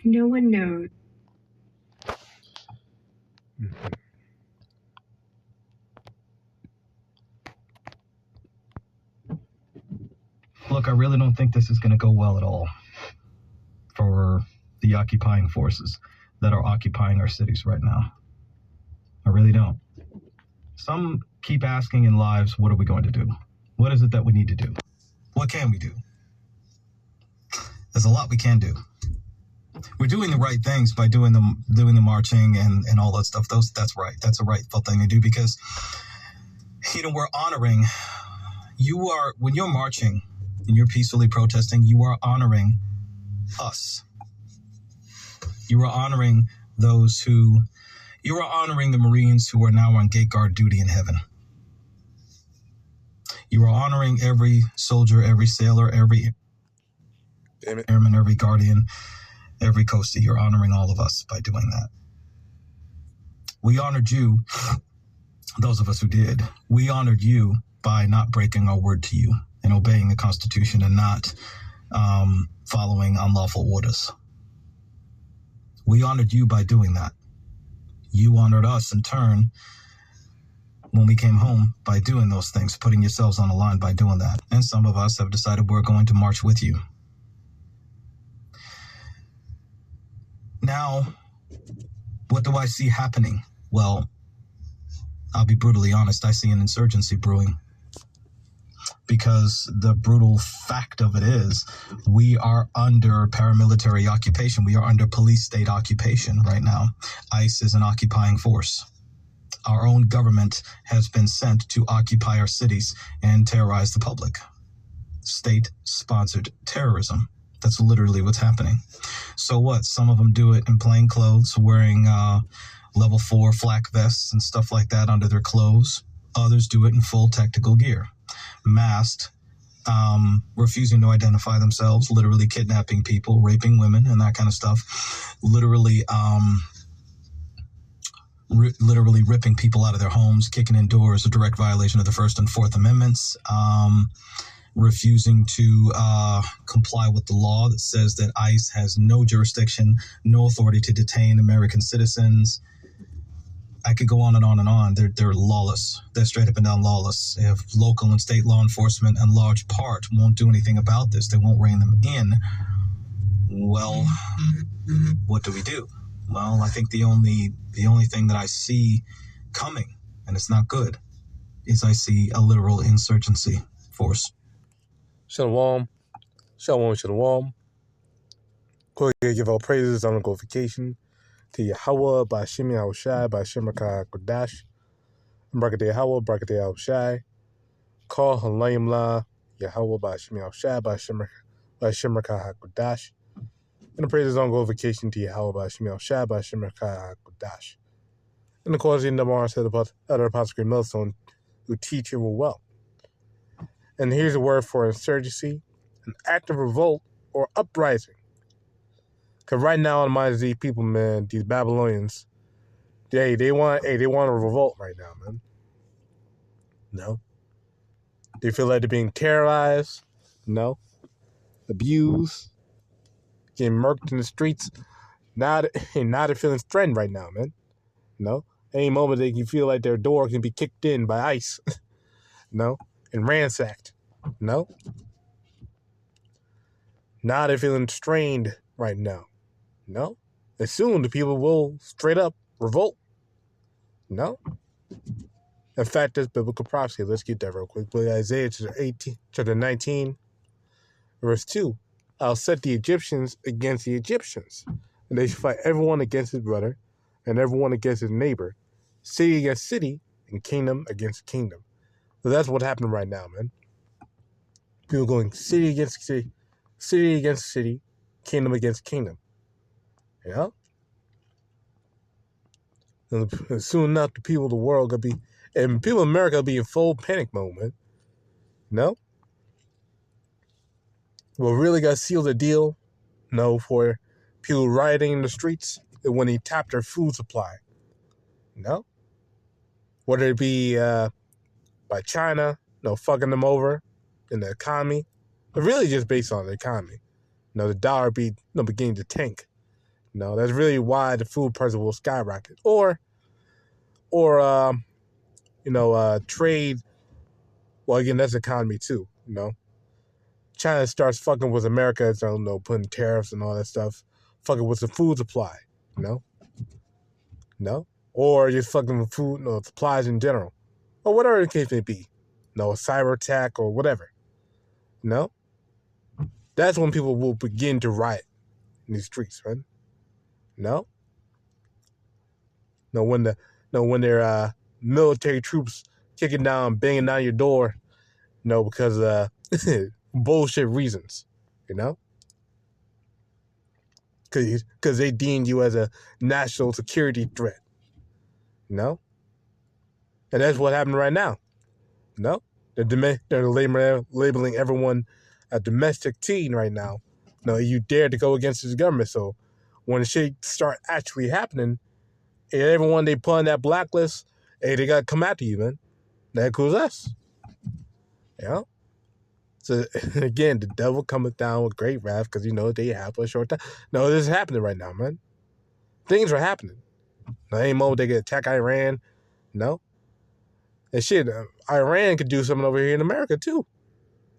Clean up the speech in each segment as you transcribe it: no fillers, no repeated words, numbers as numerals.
No one knows. Look, I really don't think this is going to go well at all for the occupying forces that are occupying our cities right now. I really don't. Some keep asking in lives, what are we going to do? What is it that we need to do? What can we do? There's a lot we can do. We're doing the right things by doing the marching and all that stuff. That's right. That's a rightful thing to do because, we're honoring. When you're marching and you're peacefully protesting, you are honoring us. You are honoring you are honoring the Marines who are now on gate guard duty in heaven. You are honoring every soldier, every sailor, every airman, every guardian, every coastie. You're honoring all of us by doing that. We honored you, those of us who did. We honored you by not breaking our word to you and obeying the Constitution and not following unlawful orders. We honored you by doing that. You honored us in turn when we came home by doing those things, putting yourselves on the line by doing that. And some of us have decided we're going to march with you. Now, what do I see happening? Well, I'll be brutally honest. I see an insurgency brewing. Because the brutal fact of it is, we are under paramilitary occupation. We are under police state occupation right now. ICE is an occupying force. Our own government has been sent to occupy our cities and terrorize the public. State-sponsored terrorism. That's literally what's happening. So what? Some of them do it in plain clothes, wearing level 4 flak vests and stuff like that under their clothes. Others do it in full tactical gear. Masked, refusing to identify themselves, literally kidnapping people, raping women, and that kind of stuff. Literally ripping people out of their homes, kicking in doors, a direct violation of the First and Fourth Amendments. Refusing to comply with the law that says that ICE has no jurisdiction, no authority to detain American citizens. I could go on and on and on. They're lawless. They're straight up and down lawless. If local and state law enforcement in large part won't do anything about this, they won't rein them in. Well, what do we do? Well, I think the only thing that I see coming, and it's not good, is I see a literal insurgency force. Shalom. Shalom, shalom. Quickly give all praises on glorification to YAHAWAH, BAHASHAM, YAHAWASHI, BAHASHAM, QADASH, BARAK YAHAWAH, BARAK YAHAWASHI, HALAHYAM, YAHAWAH, BAHASHAM, YAHAWASHI, BAHASHAM, QADASH, and the praises on glorification to YAHAWAH, BAHASHAM, YAHAWASHI, BAHASHAM, QADASH. And of course, in the Mars said about other apostle millstone who teach and will well. And here's a word for insurgency, an act of revolt or uprising. Because right now in the minds of these people, man, these Babylonians, they want to revolt right now, man. No. They feel like they're being terrorized. No. Abused. Getting murked in the streets. Now they're feeling threatened right now, man. No. Any moment they can feel like their door can be kicked in by ICE. No. And ransacked. No. Now they're feeling strained right now. No. And soon the people will straight up revolt. No. In fact, that's biblical prophecy. Let's get that real quick. But Isaiah chapter 19, verse 2. I'll set the Egyptians against the Egyptians, and they shall fight everyone against his brother, and everyone against his neighbor, city against city, and kingdom against kingdom. So that's what happened right now, man. People going city against city, city against city, kingdom against kingdom. Yeah? And soon enough, the people of the world gonna be, and people in America will be in full panic mode, man. No? What really got sealed the deal, no, for people rioting in the streets when they tap their food supply. No? Whether it be by China, fucking them over in the economy, but really just based on the economy. The dollar beginning to tank. No, that's really why the food prices will skyrocket. Or trade. Well, again, that's economy too. China starts fucking with America, putting tariffs and all that stuff, fucking with the food supply. Or just fucking with food, supplies in general, or whatever the case may be. A cyber attack or whatever. That's when people will begin to riot in these streets, right? When their military troops kicking down, banging down your door, because bullshit reasons, because they deemed you as a national security threat, and that's what happened right now. They're labeling everyone a domestic teen right now. You dare to go against this government. So when the shit start actually happening, and everyone they put on that blacklist, hey, they gotta come after you, man. That includes us. So again, the devil cometh down with great wrath because they have a short time. No, this is happening right now, man. Things are happening. Any moment they could attack Iran. And shit, Iran could do something over here in America too.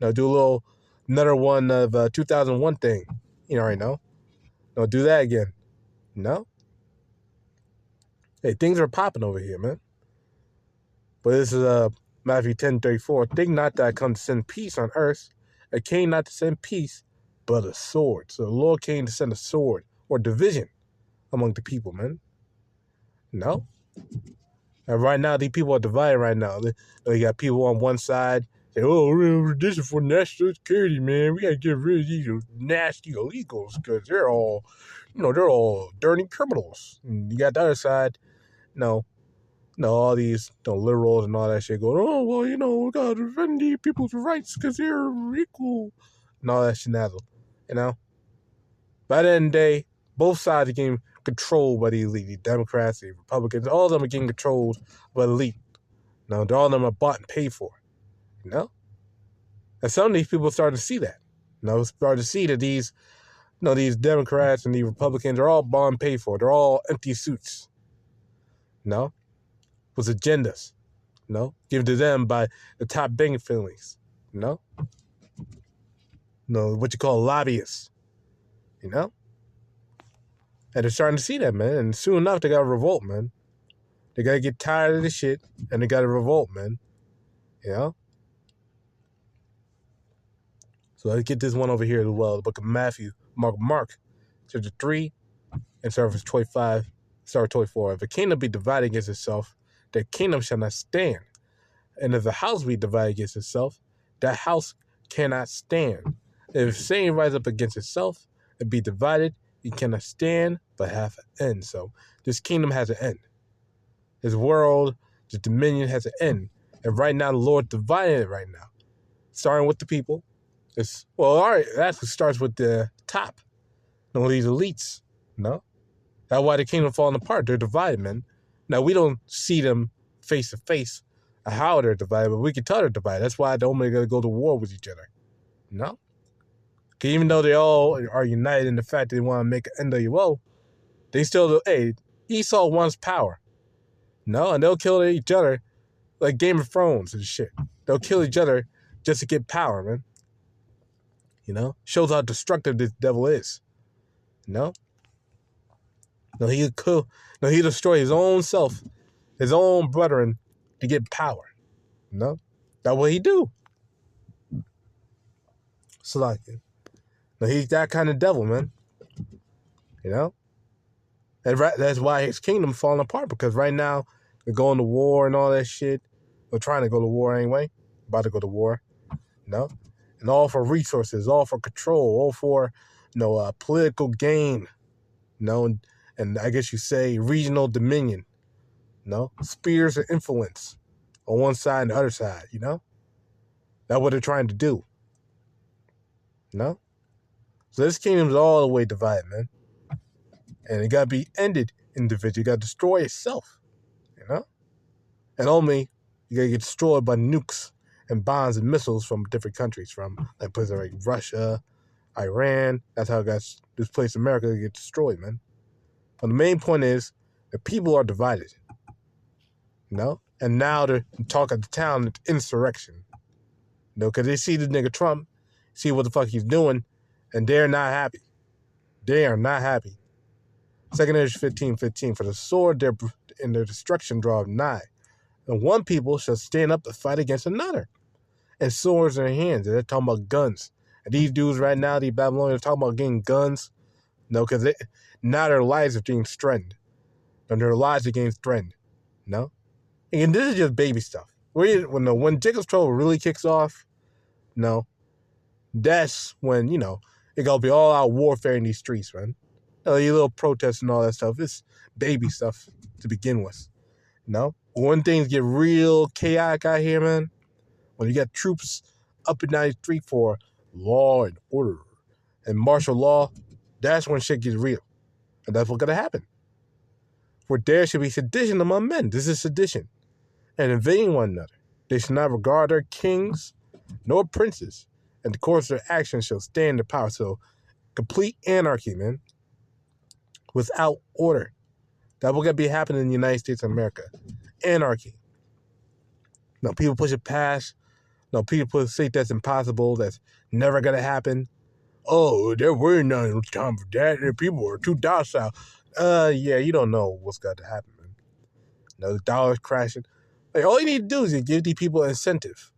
Do another one of 2001 thing. Right now. Do that again. Hey, things are popping over here, man. But this is Matthew 10:34. Think not that I come to send peace on earth. I came not to send peace, but a sword. So the Lord came to send a sword or division among the people, man. And right now, these people are divided right now. You got people on one side say, oh, this is for national security, man. We got to get rid of these nasty illegals because they're all dirty criminals. And you got the other side, all these liberals and all that shit going, oh, well, we got to defend these people's rights because they're equal and all that shenazzle, By the end of the day, both sides are getting controlled by the elite, the Democrats, the Republicans, all of them are getting controlled by the elite. All of them are bought and paid for, And some of these people starting to see that. Starting to see that these Democrats and these Republicans are all bought and paid for. They're all empty suits, with agendas, given to them by the top banking families, what you call lobbyists, And they're starting to see that, man. And soon enough, they got to revolt, man. They got to get tired of this shit, and they got to revolt, man. So let's get this one over here as well. The book of Matthew, Mark, chapter 3, and start verse 25, start 24. If a kingdom be divided against itself, that kingdom shall not stand. And if the house be divided against itself, that house cannot stand. If Satan rise up against itself and be divided, he cannot stand but have an end. So this kingdom has an end. His world, the dominion has an end. And right now, the Lord divided it right now. Starting with the people. All right, that starts with the top. These elites, That's why the kingdom falling apart. They're divided, man. Now, we don't see them face to face how they're divided, but we can tell they're divided. That's why they're only going to go to war with each other. Even though they all are united in the fact that they want to make an NWO, they still, Esau wants power. And they'll kill each other like Game of Thrones and shit. They'll kill each other just to get power, man. Shows how destructive this devil is. He'll destroy his own self, his own brethren to get power. That's what he do. So like it. He's that kind of devil, man. And that's why his kingdom falling apart, because right now they're going to war and all that shit. They're trying to go to war anyway. About to go to war. And all for resources, all for control, all for political gain. And I guess you say regional dominion. Spheres of influence on one side and the other side, That's what they're trying to do. So this kingdom's all the way divided, man. And it got to be ended individually. It got to destroy itself, And only you got to get destroyed by nukes and bombs and missiles from different countries, from like places like Russia, Iran. That's how this place America get destroyed, man. But the main point is the people are divided. You know? And now the talk of the town is insurrection. You know, because they see the nigga Trump, see what the fuck he's doing, and they're not happy. They are not happy. 2 Ezra 15:15, for the sword and their destruction draweth nigh. And one people shall stand up to fight against another. And swords in their hands. And they're talking about guns. And these dudes right now, these Babylonians, are talking about getting guns. No, because now their lives are being threatened. And their lives are getting threatened. No? And this is just baby stuff. When Jacob's Trouble really kicks off, no, that's when, you know, it gonna be all out warfare in these streets, man. You know, these little protests and all that stuff. It's baby stuff to begin with. No? When things get real chaotic out here, man, when you got troops up and down the street for law and order and martial law, that's when shit gets real. And that's what's gonna happen. For there should be sedition among men. This is sedition. And invading one another. They shall not regard their kings nor princes, and the course of their actions shall stand in power. So complete anarchy, man. Without order. That's what's gonna be happening in the United States of America. Anarchy. Now people push it past. No, people say that's impossible, that's never gonna happen. Oh, there were no time for that. People were too docile. Yeah, you don't know what's got to happen, man. You know, the dollar's crashing. Like, all you need to do is give these people an incentive.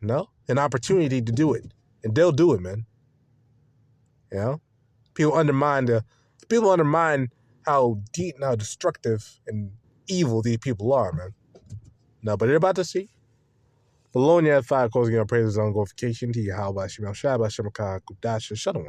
No? An opportunity to do it. And they'll do it, man. You know? People undermine how deep and how destructive and evil these people are, man. No, but they're about to see. Bologna at 5 closing our praises on glorification to YAHAWASHI, QADASH, Shalom.